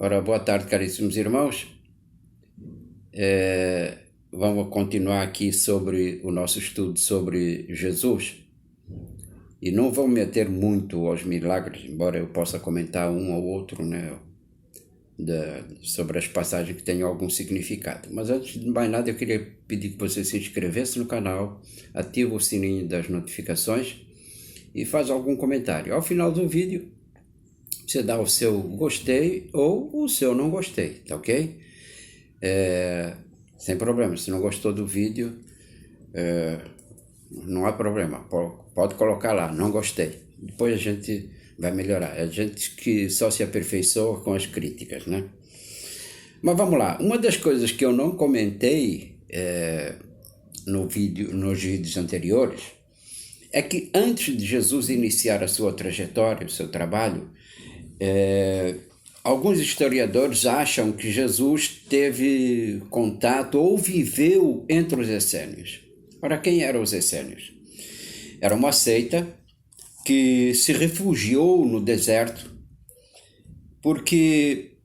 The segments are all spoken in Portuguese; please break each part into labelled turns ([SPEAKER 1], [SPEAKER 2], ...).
[SPEAKER 1] Ora, boa tarde, caríssimos irmãos. Vamos continuar aqui sobre o nosso estudo sobre Jesus. E não vou meter muito aos milagres, embora eu possa comentar um ou outro, né, sobre as passagens que tenham algum significado. Mas antes de mais nada, eu queria pedir que você se inscrevesse no canal, ative o sininho das notificações e faz algum comentário. Ao final do vídeo, você dá o seu gostei ou o seu não gostei, tá ok? Sem problema, se não gostou do vídeo, não há problema, pode colocar lá, não gostei. Depois a gente vai melhorar. É gente que só se aperfeiçoa com as críticas, né? Mas vamos lá, uma das coisas que eu não comentei nos vídeos anteriores é que antes de Jesus iniciar a sua trajetória, o seu trabalho, alguns historiadores acham que Jesus teve contato ou viveu entre os essênios. Ora, quem eram os essênios? Era uma seita que se refugiou no deserto, porque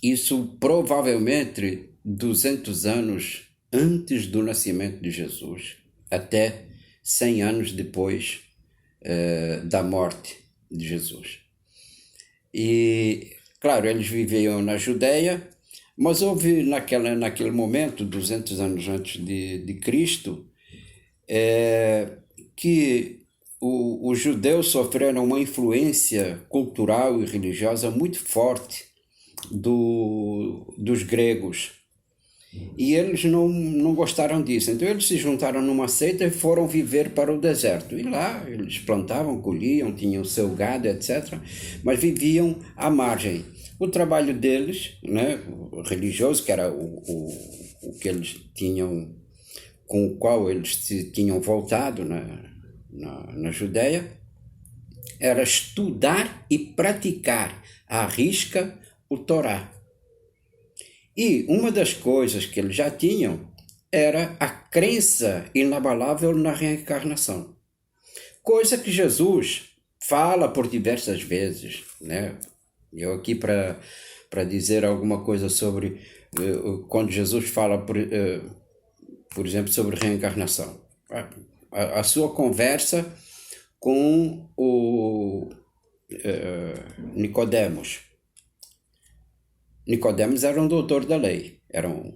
[SPEAKER 1] isso provavelmente 200 anos antes do nascimento de Jesus, até 100 anos depois da morte de Jesus. E, claro, eles viviam na Judéia, mas houve naquele momento, 200 anos antes de Cristo, que os judeus sofreram uma influência cultural e religiosa muito forte dos gregos. E eles não gostaram disso. Então eles se juntaram numa seita e foram viver para o deserto. E lá eles plantavam, colhiam, tinham seu gado, etc. Mas viviam à margem. O trabalho deles, né, o religioso, que era o que eles tinham, com o qual eles se tinham voltado na Judéia, era estudar e praticar à risca o Torá. E uma das coisas que eles já tinham era a crença inabalável na reencarnação. Coisa que Jesus fala por diversas vezes, né? Eu aqui para dizer alguma coisa sobre quando Jesus fala, por exemplo, sobre reencarnação. A sua conversa com o Nicodemos. Nicodemos era um doutor da lei, era um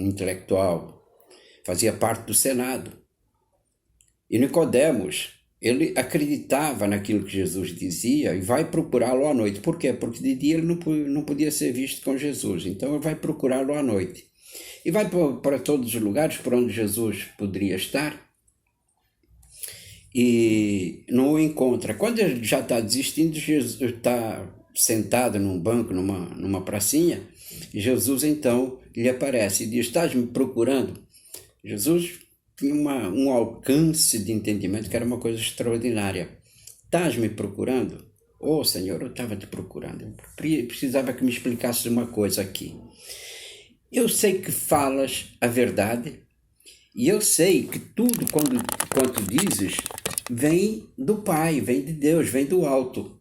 [SPEAKER 1] intelectual, fazia parte do Senado. E Nicodemos, ele acreditava naquilo que Jesus dizia e vai procurá-lo à noite. Por quê? Porque de dia ele não podia ser visto com Jesus, então ele vai procurá-lo à noite. E vai para todos os lugares por onde Jesus poderia estar e não o encontra. Quando ele já está desistindo, Jesus está sentado num banco, numa pracinha, e Jesus então lhe aparece e diz: estás me procurando? Jesus tinha um alcance de entendimento que era uma coisa extraordinária. Estás me procurando? Oh, Senhor, eu estava te procurando. Eu precisava que me explicasses uma coisa aqui. Eu sei que falas a verdade e eu sei que tudo quanto dizes vem do Pai, vem de Deus, vem do alto.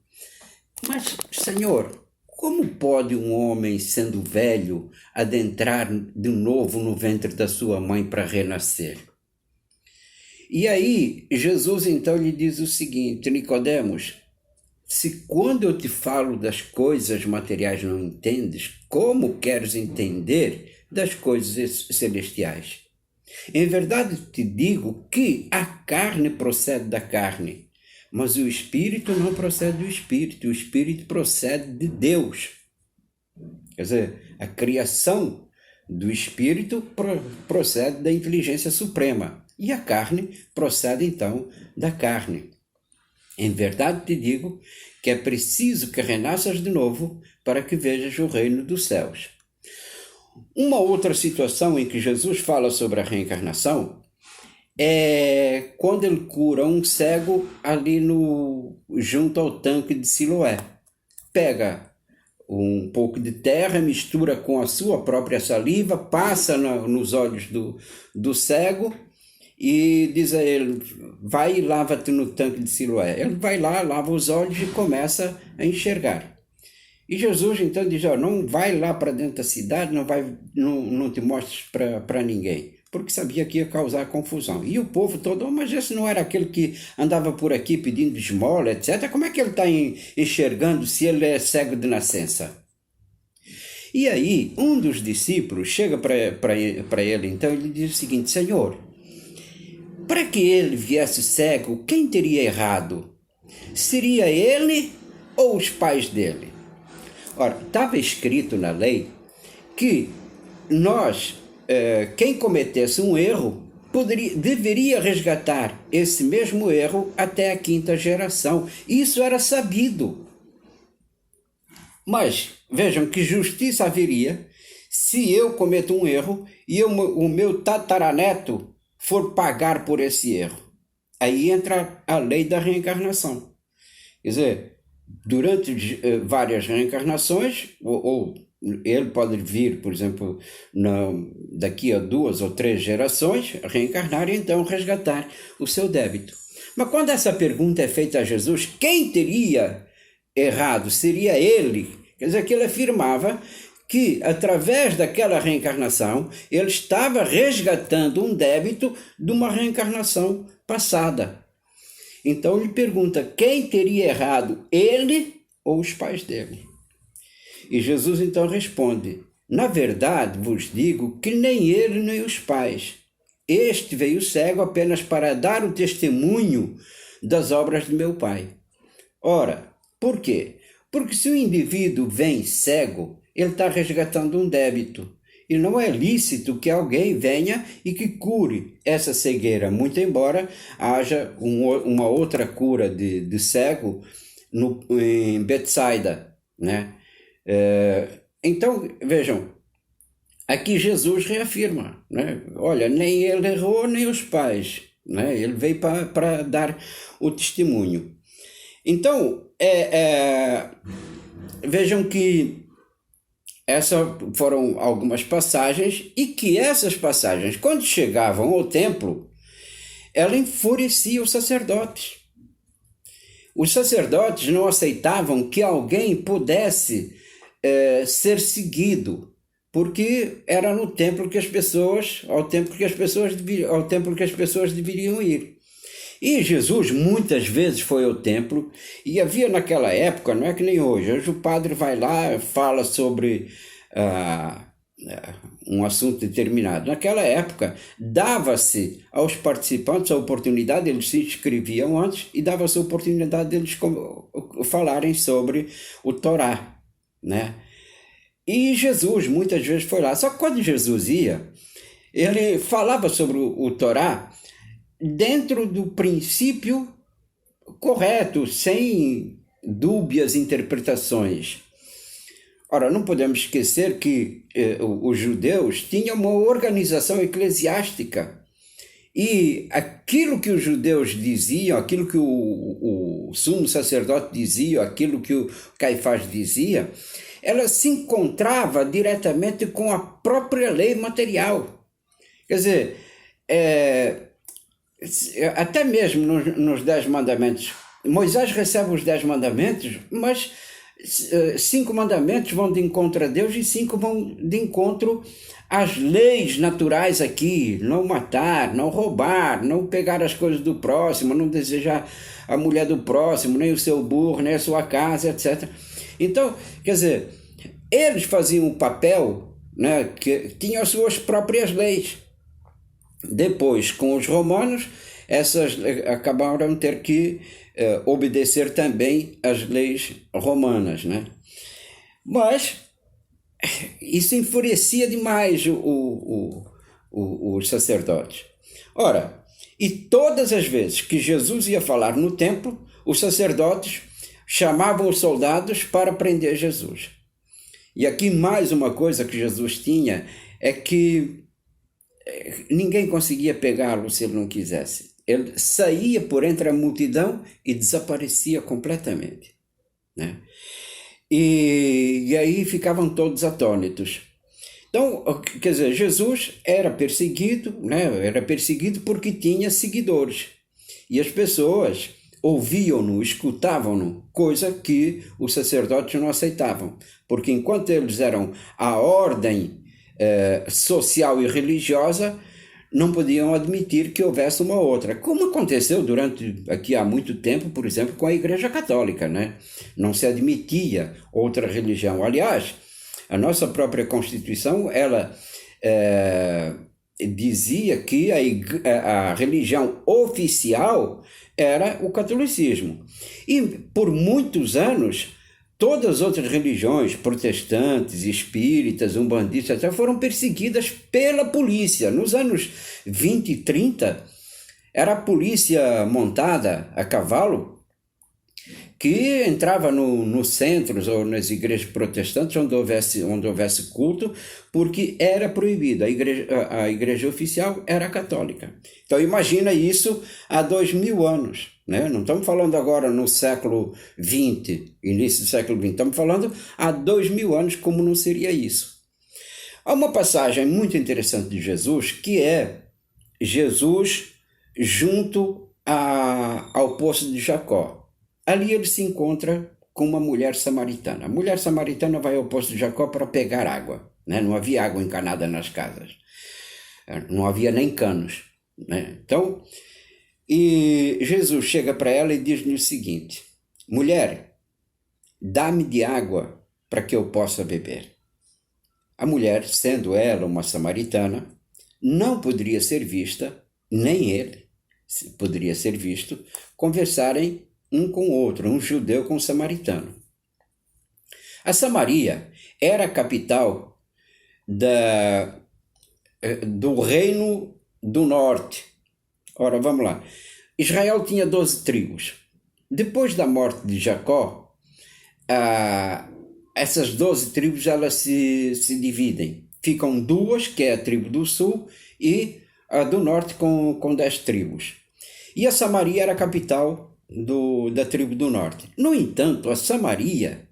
[SPEAKER 1] Mas, Senhor, como pode um homem, sendo velho, adentrar de novo no ventre da sua mãe para renascer? E aí, Jesus então lhe diz o seguinte: Nicodemos, se quando eu te falo das coisas materiais não entendes, como queres entender das coisas celestiais? Em verdade te digo que a carne procede da carne, mas o Espírito não procede do Espírito, o Espírito procede de Deus. Quer dizer, a criação do Espírito procede da inteligência suprema, e a carne procede então da carne. Em verdade te digo que é preciso que renasças de novo para que vejas o reino dos céus. Uma outra situação em que Jesus fala sobre a reencarnação é quando ele cura um cego ali junto ao tanque de Siloé. Pega um pouco de terra, mistura com a sua própria saliva, passa nos olhos do cego e diz a ele: vai e lava-te no tanque de Siloé. Ele vai lá, lava os olhos e começa a enxergar. E Jesus então diz, não vai lá para dentro da cidade, não te mostres para ninguém, porque sabia que ia causar confusão. E o povo todo, mas esse não era aquele que andava por aqui pedindo esmola, etc. Como é que ele está enxergando se ele é cego de nascença? E aí, um dos discípulos chega para ele, então, ele diz o seguinte, Senhor, para que ele viesse cego, quem teria errado? Seria ele ou os pais dele? Ora, estava escrito na lei que quem cometesse um erro, deveria resgatar esse mesmo erro até a 5ª geração. Isso era sabido. Mas vejam que justiça haveria se eu cometo um erro e o meu tataraneto for pagar por esse erro. Aí entra a lei da reencarnação. Quer dizer, durante várias reencarnações, ou ele pode vir, por exemplo, daqui a 2 ou 3 gerações, reencarnar e então resgatar o seu débito. Mas quando essa pergunta é feita a Jesus, quem teria errado? Seria ele? Quer dizer, que ele afirmava que, através daquela reencarnação, ele estava resgatando um débito de uma reencarnação passada. Então ele pergunta, quem teria errado, ele ou os pais dele? E Jesus então responde, na verdade vos digo que nem ele nem os pais. Este veio cego apenas para dar o testemunho das obras de meu Pai. Ora, por quê? Porque se o indivíduo vem cego, ele está resgatando um débito. E não é lícito que alguém venha e que cure essa cegueira, muito embora haja uma outra cura de cego em Betsaida, né? Então, vejam, aqui Jesus reafirma, né? Olha, nem ele errou, nem os pais, né? Ele veio para dar o testemunho. Então, vejam que essas foram algumas passagens e que essas passagens, quando chegavam ao templo, ela enfurecia os sacerdotes. Os sacerdotes não aceitavam que alguém pudesse ser seguido, porque era no templo que as pessoas, ao templo que as pessoas deveriam ir. E Jesus muitas vezes foi ao templo e havia naquela época, não é que nem hoje, hoje o padre vai lá, fala sobre um assunto determinado. Naquela época, dava-se aos participantes a oportunidade, eles se inscreviam antes e dava-se a oportunidade deles falarem sobre o Torá, né? E Jesus muitas vezes foi lá, só que quando Jesus ia, ele falava sobre o Torá dentro do princípio correto, sem dúbias interpretações. Ora, não podemos esquecer que os judeus tinham uma organização eclesiástica e aquilo que os judeus diziam, aquilo que o sumo sacerdote dizia, aquilo que o Caifás dizia, ela se encontrava diretamente com a própria lei material. Quer dizer, até mesmo nos 10 mandamentos, Moisés recebe os 10 mandamentos, mas 5 mandamentos vão de encontro a Deus e 5 vão de encontro às leis naturais aqui, não matar, não roubar, não pegar as coisas do próximo, não desejar a mulher do próximo, nem o seu burro, nem a sua casa, etc. Então, quer dizer, eles faziam o papel, né, que tinham as suas próprias leis. Depois, com os romanos, essas acabaram ter que obedecer também às leis romanas, né? Mas isso enfurecia demais os sacerdotes. Ora, e todas as vezes que Jesus ia falar no templo, os sacerdotes chamavam os soldados para prender Jesus. E aqui mais uma coisa que Jesus tinha é que ninguém conseguia pegá-lo se ele não quisesse. Ele saía por entre a multidão e desaparecia completamente, né? E aí ficavam todos atônitos. Então, quer dizer, Jesus era perseguido, né? Era perseguido porque tinha seguidores. E as pessoas ouviam-no, escutavam-no, coisa que os sacerdotes não aceitavam, porque enquanto eles eram a ordem social e religiosa, não podiam admitir que houvesse uma outra, como aconteceu aqui há muito tempo, por exemplo, com a Igreja Católica, né? Não se admitia outra religião. Aliás, a nossa própria Constituição, ela dizia que a religião oficial era o catolicismo. E por muitos anos, todas as outras religiões, protestantes, espíritas, umbandistas, até foram perseguidas pela polícia. Nos anos 20 e 30, era a polícia montada a cavalo que entrava nos centros ou nas igrejas protestantes onde houvesse culto, porque era proibido. A igreja oficial era católica. Então imagina isso há 2000 anos. Né? Não estamos falando agora no século XX, início do século XX, estamos falando há 2000 anos como não seria isso. Há uma passagem muito interessante de Jesus, que é Jesus junto ao poço de Jacó. Ali ele se encontra com uma mulher samaritana. A mulher samaritana vai ao poço de Jacó para pegar água. Né? Não havia água encanada nas casas. Não havia nem canos. Né? Então, e Jesus chega para ela e diz-lhe o seguinte: mulher, dá-me de água para que eu possa beber. A mulher, sendo ela uma samaritana, não poderia ser vista, nem ele poderia ser visto, conversarem um com o outro, um judeu com um samaritano. A Samaria era a capital do reino do norte. Ora, vamos lá. Israel tinha 12 tribos. Depois da morte de Jacó, essas 12 tribos elas se dividem. Ficam duas, que é a tribo do sul, e a do norte com 10 tribos. E a Samaria era a capital da tribo do norte. No entanto, a Samaria,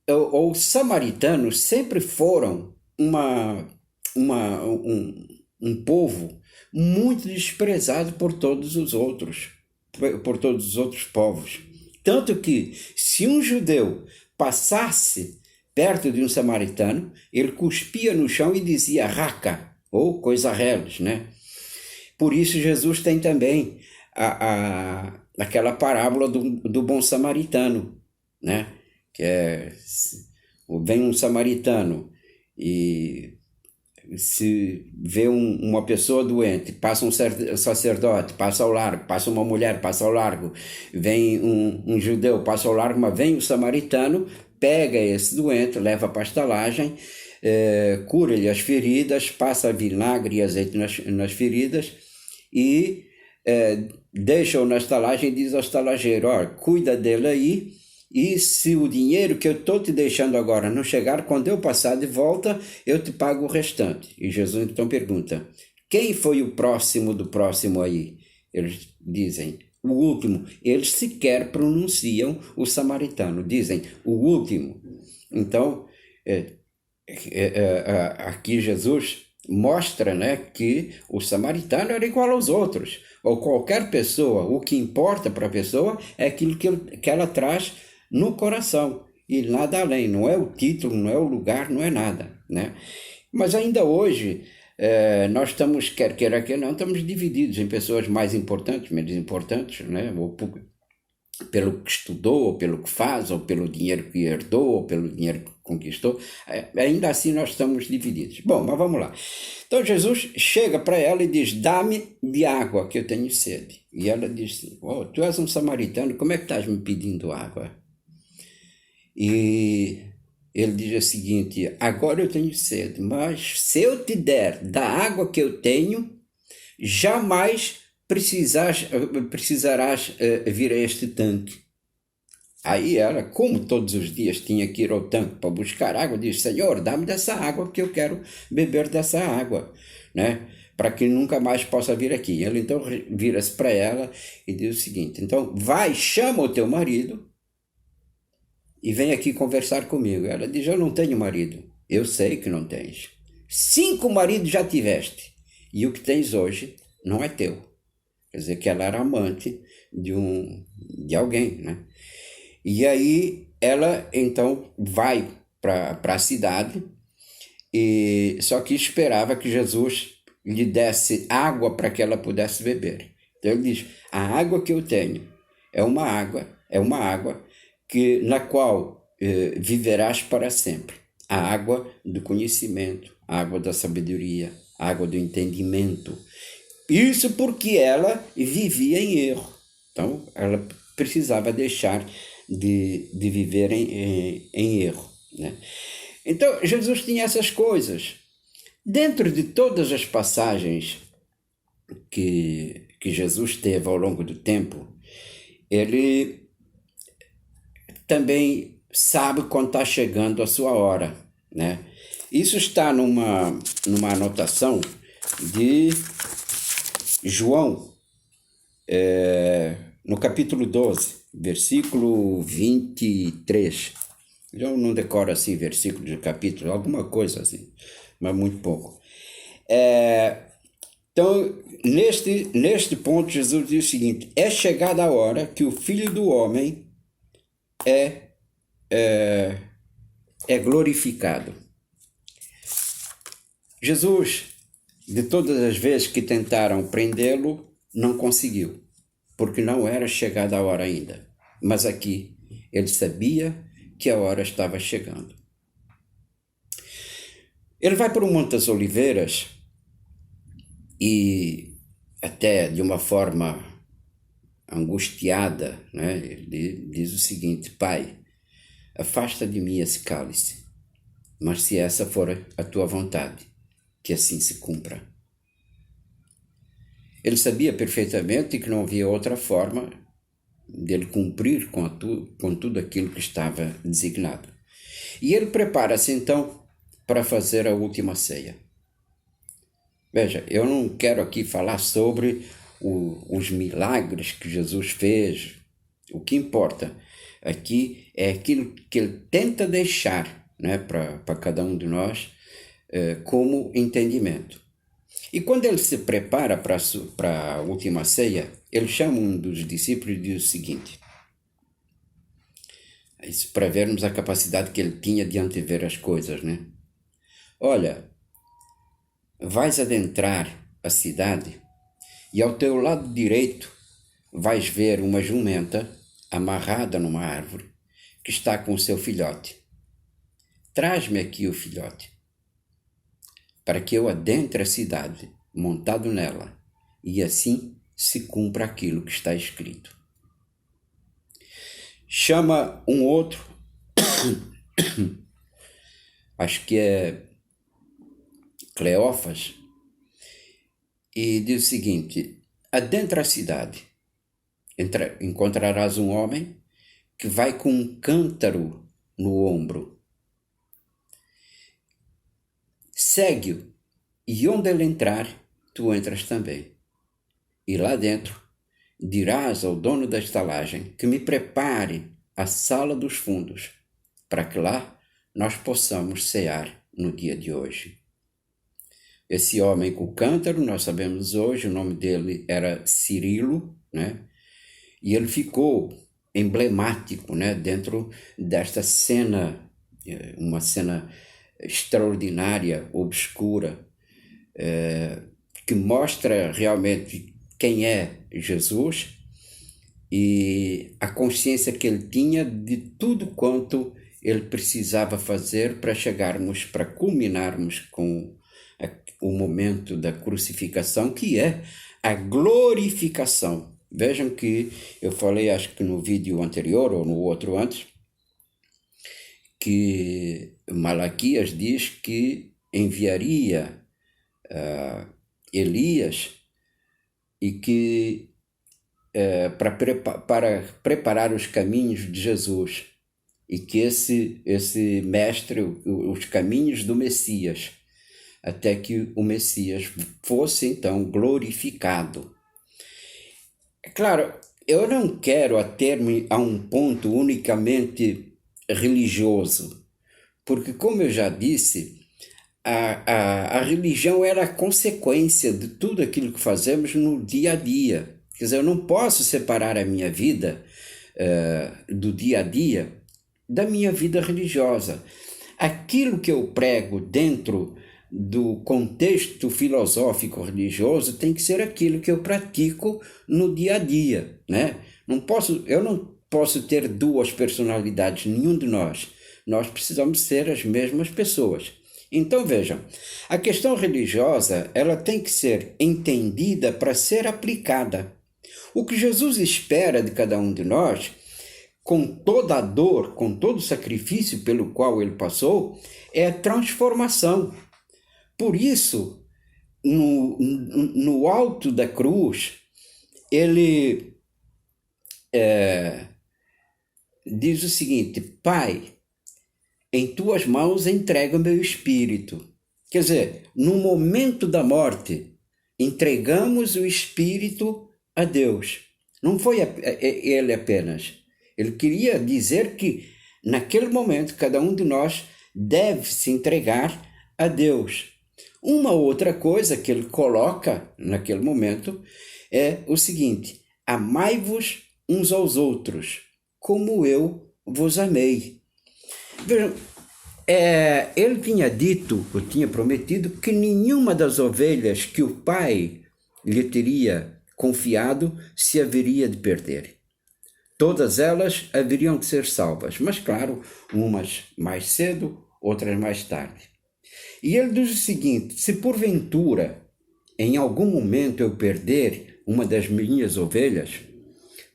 [SPEAKER 1] ou os samaritanos, sempre foram um povo muito desprezado por todos os outros povos. Tanto que, se um judeu passasse perto de um samaritano, ele cuspia no chão e dizia raca, ou coisa reles, né? Por isso Jesus tem também aquela parábola do bom samaritano, né? Que vem um samaritano e se vê uma pessoa doente, passa um sacerdote, passa ao largo, passa uma mulher, passa ao largo, vem um judeu, passa ao largo, mas vem o samaritano, pega esse doente, leva para a estalagem, cura-lhe as feridas, passa vinagre e azeite nas feridas e deixa-o na estalagem e diz ao estalageiro: cuida dele aí, e se o dinheiro que eu estou te deixando agora não chegar, quando eu passar de volta, eu te pago o restante. E Jesus então pergunta: quem foi o próximo do próximo aí? Eles dizem: o último. Eles sequer pronunciam o samaritano, dizem o último. Então, aqui Jesus mostra, né, que o samaritano era igual aos outros, ou qualquer pessoa. O que importa para a pessoa é aquilo que ela traz no coração, e nada além. Não é o título, não é o lugar, não é nada, né? Mas ainda hoje nós estamos, quer queira que não, estamos divididos em pessoas mais importantes, menos importantes, né? Ou pelo que estudou, ou pelo que faz, ou pelo dinheiro que herdou, ou pelo dinheiro que conquistou. Ainda assim nós estamos divididos. Bom, mas vamos lá. Então Jesus chega para ela e diz: dá-me de água, que eu tenho sede. E ela diz assim: tu és um samaritano, como é que estás me pedindo água? E ele diz o seguinte: agora eu tenho sede, mas se eu te der da água que eu tenho, jamais precisarás vir a este tanque. Aí ela, como todos os dias tinha que ir ao tanque para buscar água, diz: Senhor, dá-me dessa água, porque eu quero beber dessa água, né? Para que nunca mais possa vir aqui. Ele então vira-se para ela e diz o seguinte: então vai, chama o teu marido e vem aqui conversar comigo. Ela diz: eu não tenho marido. Eu sei que não tens. 5 maridos já tiveste, e o que tens hoje não é teu. quer dizer que ela era amante de alguém, né? E aí ela então vai para a cidade, e só que esperava que Jesus lhe desse água para que ela pudesse beber. Então ele diz: a água que eu tenho é uma água na qual viverás para sempre. A água do conhecimento, a água da sabedoria, a água do entendimento. Isso porque ela vivia em erro. Então, ela precisava deixar de viver em erro, né? Então, Jesus tinha essas coisas. Dentro de todas as passagens que Jesus teve ao longo do tempo, ele também sabe quando está chegando a sua hora, né? Isso está numa anotação de João, no capítulo 12, versículo 23. Eu não decoro assim versículo de capítulo, alguma coisa assim, mas muito pouco. Então, neste ponto, Jesus diz o seguinte: é chegada a hora que o Filho do Homem é glorificado. Jesus, de todas as vezes que tentaram prendê-lo, não conseguiu, porque não era chegada a hora ainda. Mas aqui, ele sabia que a hora estava chegando. Ele vai para o Monte das Oliveiras e, até de uma forma angustiada, né, ele diz o seguinte: Pai, afasta de mim esse cálice, mas se essa for a tua vontade, que assim se cumpra. Ele sabia perfeitamente que não havia outra forma dele cumprir com tudo aquilo que estava designado. E ele prepara-se então para fazer a última ceia. Veja, eu não quero aqui falar sobre os milagres que Jesus fez. O que importa aqui é aquilo que ele tenta deixar, né, para cada um de nós como entendimento. E quando ele se prepara para a última ceia, ele chama um dos discípulos e diz o seguinte: isso para vermos a capacidade que ele tinha de antever as coisas, né? Olha, vais adentrar a cidade e ao teu lado direito vais ver uma jumenta amarrada numa árvore que está com o seu filhote. Traz-me aqui o filhote, para que eu adentre a cidade montado nela, e assim se cumpra aquilo que está escrito. Chama um outro, acho que é Cleófas, e diz o seguinte: adentra a cidade, encontrarás um homem que vai com um cântaro no ombro. Segue-o, e onde ele entrar, tu entras também. E lá dentro dirás ao dono da estalagem que me prepare a sala dos fundos, para que lá nós possamos cear no dia de hoje. Esse homem com o cântaro, nós sabemos hoje, o nome dele era Cirilo, né? E ele ficou emblemático, né, dentro desta cena, uma cena extraordinária, obscura, que mostra realmente quem é Jesus e a consciência que ele tinha de tudo quanto ele precisava fazer para culminarmos com o momento da crucificação, que é a glorificação. Vejam que eu falei, acho que no vídeo anterior ou no outro antes, que Malaquias diz que enviaria Elias e que para preparar os caminhos de Jesus, e que esse mestre, os caminhos do Messias, até que o Messias fosse então glorificado. É claro, eu não quero ater-me a um ponto unicamente religioso, porque, como eu já disse, a religião era a consequência de tudo aquilo que fazemos no dia a dia. Quer dizer, eu não posso separar a minha vida do dia a dia da minha vida religiosa. Aquilo que eu prego dentro do contexto filosófico religioso tem que ser aquilo que eu pratico no dia a dia, né? Eu não posso ter duas personalidades, nenhum de nós. Nós precisamos ser as mesmas pessoas. Então vejam, a questão religiosa, ela tem que ser entendida para ser aplicada. O que Jesus espera de cada um de nós, com toda a dor, com todo o sacrifício pelo qual ele passou, é a transformação. Por isso, no alto da cruz, ele diz o seguinte: Pai, em tuas mãos entrego o meu espírito. Quer dizer, no momento da morte, entregamos o espírito a Deus. Não foi ele apenas. Ele queria dizer que, naquele momento, cada um de nós deve se entregar a Deus. Uma outra coisa que ele coloca naquele momento é o seguinte: amai-vos uns aos outros, como eu vos amei. Vejam, ele tinha dito, ou tinha prometido, que nenhuma das ovelhas que o Pai lhe teria confiado se haveria de perder. Todas elas haveriam de ser salvas, mas claro, umas mais cedo, outras mais tarde. E ele diz o seguinte: se porventura, em algum momento eu perder uma das minhas ovelhas,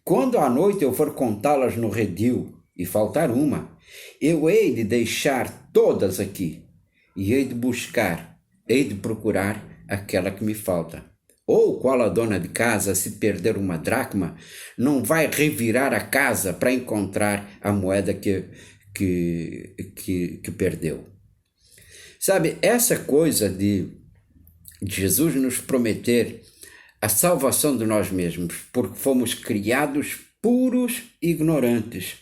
[SPEAKER 1] quando à noite eu for contá-las no redil e faltar uma, eu hei de deixar todas aqui e hei de procurar aquela que me falta. Ou qual a dona de casa, se perder uma dracma, não vai revirar a casa para encontrar a moeda que perdeu. Sabe, essa coisa de Jesus nos prometer a salvação de nós mesmos, porque fomos criados puros e ignorantes.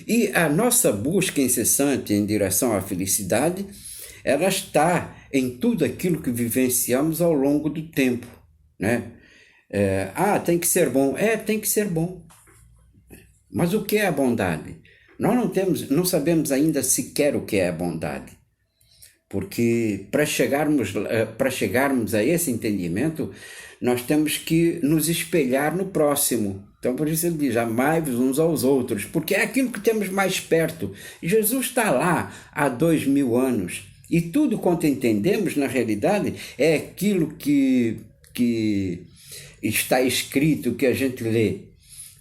[SPEAKER 1] E a nossa busca incessante em direção à felicidade, ela está em tudo aquilo que vivenciamos ao longo do tempo, né? Tem que ser bom. Tem que ser bom. Mas o que é a bondade? Nós não sabemos ainda sequer o que é a bondade. Porque para chegarmos a esse entendimento, nós temos que nos espelhar no próximo. Então, por isso ele diz: amai-vos uns aos outros, porque é aquilo que temos mais perto. Jesus está lá há 2000 anos, e tudo quanto entendemos, na realidade, é aquilo que está escrito, que a gente lê.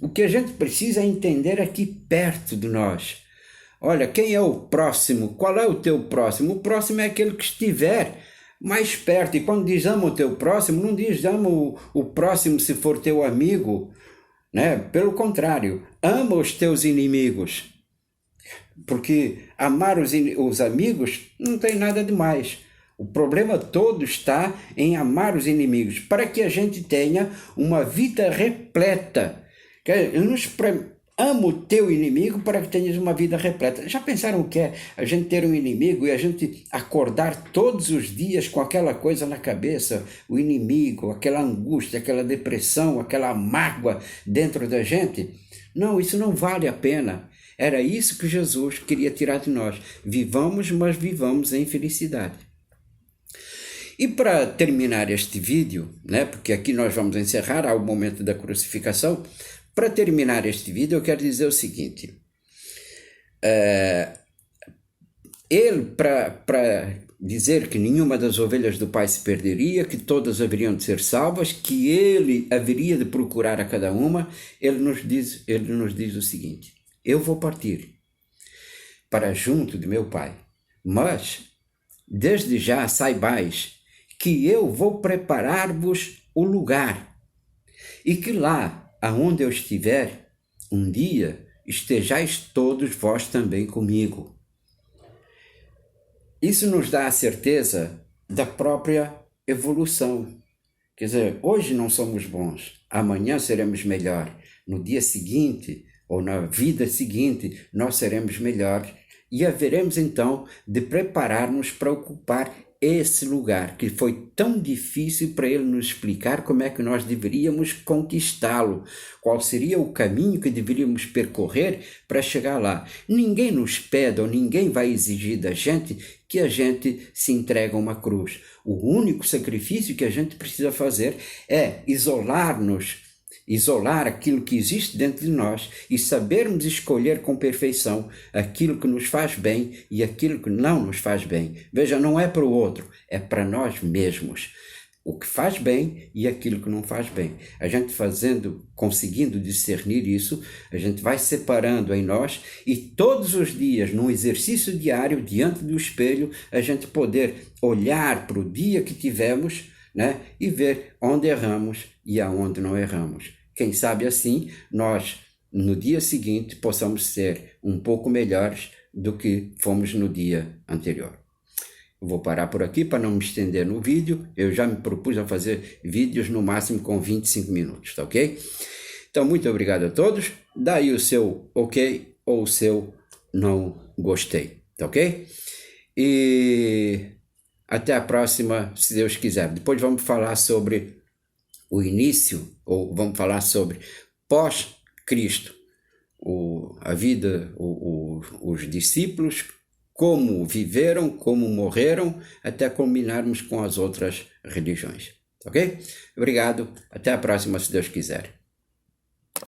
[SPEAKER 1] O que a gente precisa é entender aqui perto de nós. Olha, quem é o próximo? Qual é o teu próximo? O próximo é aquele que estiver mais perto. E quando diz ama o teu próximo, não diz ama o próximo se for teu amigo, né? Pelo contrário, ama os teus inimigos. Porque amar os amigos não tem nada de mais. O problema todo está em amar os inimigos, para que a gente tenha uma vida repleta. Ama o teu inimigo para que tenhas uma vida repleta. Já pensaram o que é a gente ter um inimigo e a gente acordar todos os dias com aquela coisa na cabeça? O inimigo, aquela angústia, aquela depressão, aquela mágoa dentro da gente? Não, isso não vale a pena. Era isso que Jesus queria tirar de nós. Vivamos, mas vivamos em felicidade. E para terminar este vídeo, né, porque aqui nós vamos encerrar ao momento da crucificação, para terminar este vídeo, eu quero dizer o seguinte: ele, para dizer que nenhuma das ovelhas do Pai se perderia, que todas haveriam de ser salvas, que ele haveria de procurar a cada uma, ele nos diz o seguinte: eu vou partir para junto de meu Pai, mas desde já saibais que eu vou preparar-vos o lugar, e que lá aonde eu estiver, um dia estejais todos vós também comigo. Isso nos dá a certeza da própria evolução. Quer dizer, hoje não somos bons, amanhã seremos melhor, no dia seguinte ou na vida seguinte nós seremos melhores e haveremos então de preparar-nos para ocupar esse lugar que foi tão difícil para ele nos explicar como é que nós deveríamos conquistá-lo, qual seria o caminho que deveríamos percorrer para chegar lá. Ninguém nos pede ou ninguém vai exigir da gente que a gente se entregue a uma cruz. O único sacrifício que a gente precisa fazer é isolar aquilo que existe dentro de nós e sabermos escolher com perfeição aquilo que nos faz bem e aquilo que não nos faz bem. Veja, não é para o outro, é para nós mesmos. O que faz bem e aquilo que não faz bem. A gente conseguindo discernir isso, a gente vai separando em nós e todos os dias, num exercício diário, diante do espelho, a gente poder olhar para o dia que tivemos, né, e ver onde erramos e aonde não erramos. Quem sabe assim, nós, no dia seguinte, possamos ser um pouco melhores do que fomos no dia anterior. Eu vou parar por aqui para não me estender no vídeo. Eu já me propus a fazer vídeos no máximo com 25 minutos, tá ok? Então, muito obrigado a todos. Dá aí o seu ok ou o seu não gostei, tá ok? E até a próxima, se Deus quiser. Depois vamos falar sobre o início, ou vamos falar sobre pós-Cristo, a vida, os discípulos, como viveram, como morreram, até culminarmos com as outras religiões. Ok? Obrigado. Até a próxima, se Deus quiser.